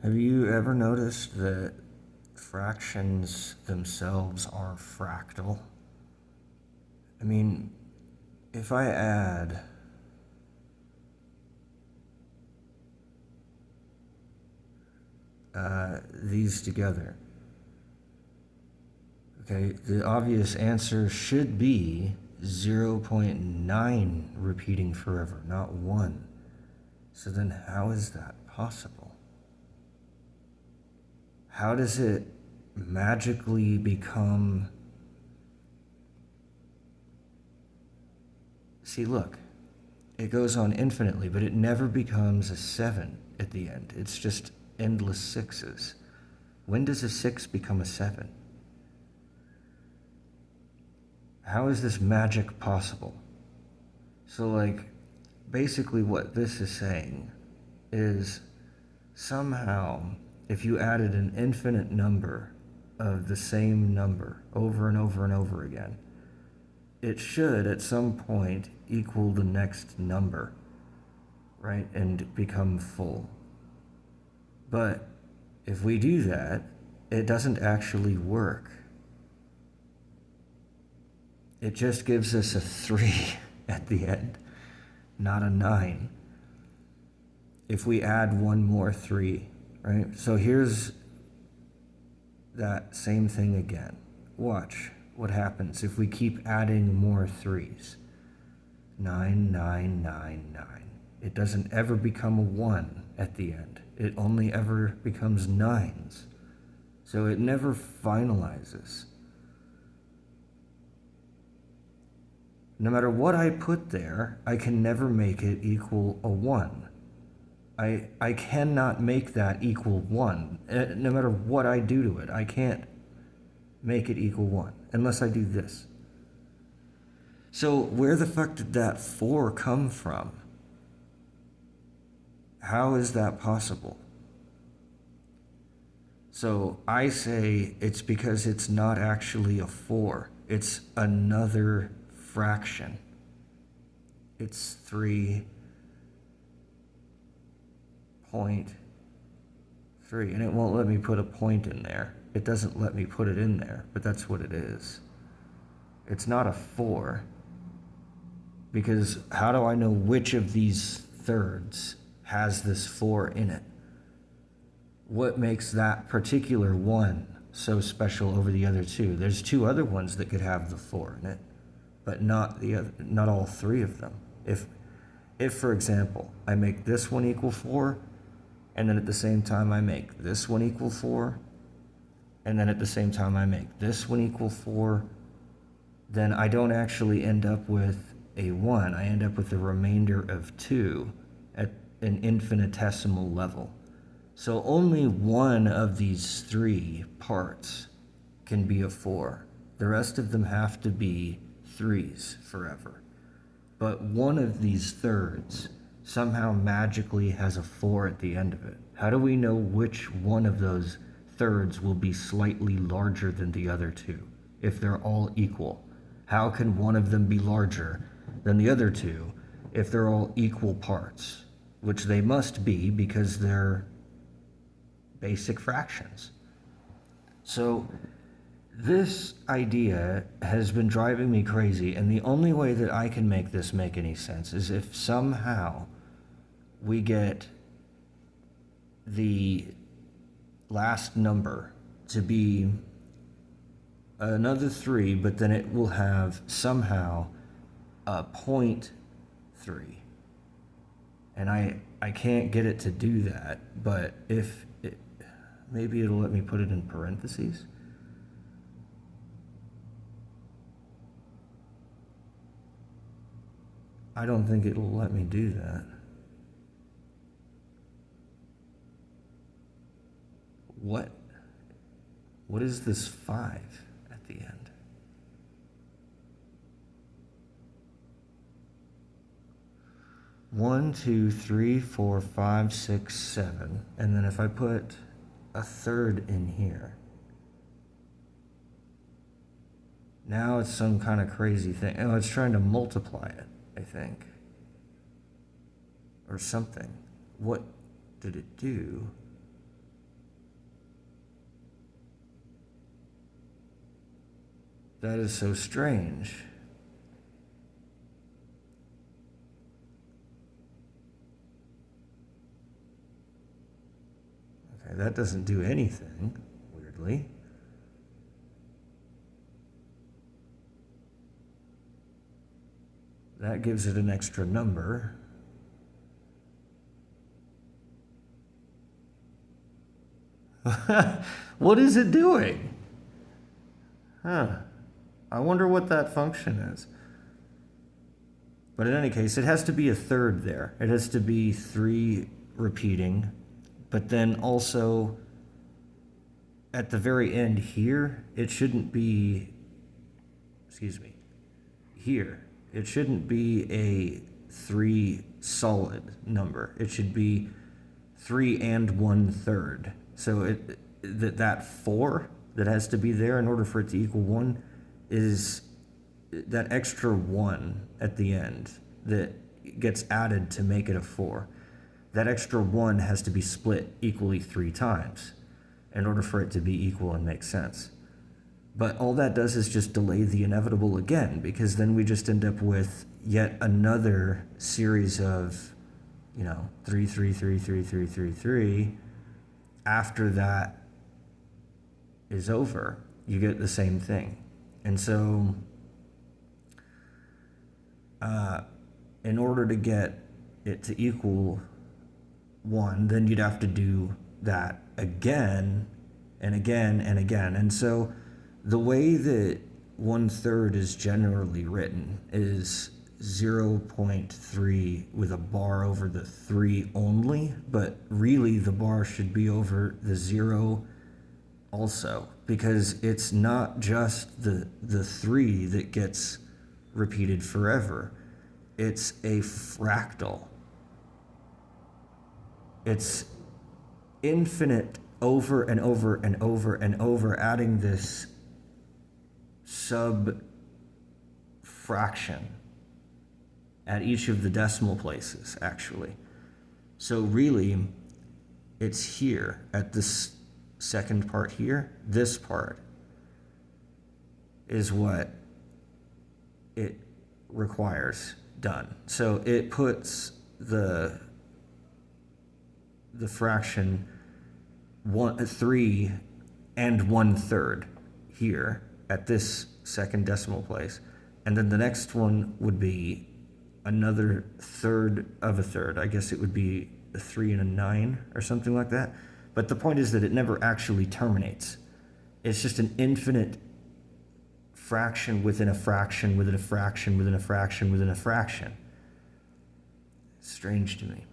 Have you ever noticed that fractions themselves are fractal? I mean, if I add these together, okay, the obvious answer should be 0.9 repeating forever, not 1. So then how is that possible? How does it magically become... See, look, it goes on infinitely, but it never becomes a 7 at the end. It's just endless 6s. When does a 6 become a 7? How is this magic possible? So, like, basically what this is saying is somehow if you added an infinite number of the same number over and over and over again, it should at some point equal the next number, right? And become full. But if we do that, it doesn't actually work. It just gives us a 3 at the end, not a 9. If we add one more 3, right? So here's that same thing again. Watch what happens if we keep adding more 3s. 9, 9, 9, 9. It doesn't ever become a 1 at the end. It only ever becomes 9s. So it never finalizes. No matter what I put there, I can never make it equal a 1. I cannot make that equal 1. No matter what I do to it, I can't make it equal 1 unless I do this. So where the fuck did that 4 come from? How is that possible? So I say it's because it's not actually a 4. It's another fraction. It's 3.3, and it won't let me put a point in there. It doesn't let me put it in there, but that's what it is. It's not a 4, because how do I know which of these thirds has this 4 in it? What makes that particular one so special over the other two? There's 2 other ones that could have the 4 in it, but not all 3 of them. If for example, I make this one equal 4, and then at the same time I make this one equal 4, and then at the same time I make this one equal 4, then I don't actually end up with a 1. I end up with a remainder of 2 at an infinitesimal level. So only one of these 3 parts can be a 4. The rest of them have to be 3s forever. But one of these thirds somehow magically has a 4 at the end of it. How do we know which one of those thirds will be slightly larger than the other 2 if they're all equal? How can one of them be larger than the other 2 if they're all equal parts? Which they must be, because they're basic fractions. So this idea has been driving me crazy, and the only way that I can make this make any sense is if somehow we get the last number to be another 3, but then it will have somehow a 0.3. And I can't get it to do that, but if it, maybe it'll let me put it in parentheses. I don't think it'll let me do that. What is this 5 at the end? One, 2, 3, 4, 5, 6, 7, and then if I put a third in here, now it's some kind of crazy thing. Oh, it's trying to multiply it, I think, or something. What did it do? That is so strange. Okay, that doesn't do anything, weirdly. That gives it an extra number. What is it doing? Huh. I wonder what that function is. But in any case, it has to be a third there. It has to be 3 repeating, but then also at the very end here, it shouldn't be, excuse me, here, it shouldn't be a 3 solid number. It should be 3 and 1/3. So that 4 that has to be there in order for it to equal 1 is that extra 1 at the end that gets added to make it a 4. That extra 1 has to be split equally 3 times in order for it to be equal and make sense. But all that does is just delay the inevitable again, because then we just end up with yet another series of, 3, 3, 3, 3, 3, 3, 3. After that is over, you get the same thing. And so in order to get it to equal 1, then you'd have to do that again and again and again. And so the way that 1/3 is generally written is 0.3 with a bar over the 3 only, but really the bar should be over the 0 also, because it's not just the 3 that gets repeated forever. It's a fractal. It's infinite over and over and over and over, adding this sub fraction at each of the decimal places, actually. So really, it's here at this second part here. This part is what it requires done. So it puts the fraction 3 and 1/3 here at this second decimal place, and then the next one would be another third of a third. I guess it would be a 3 and a 9 or something like that. But the point is that it never actually terminates. It's just an infinite fraction within a fraction within a fraction within a fraction within a fraction. Strange to me.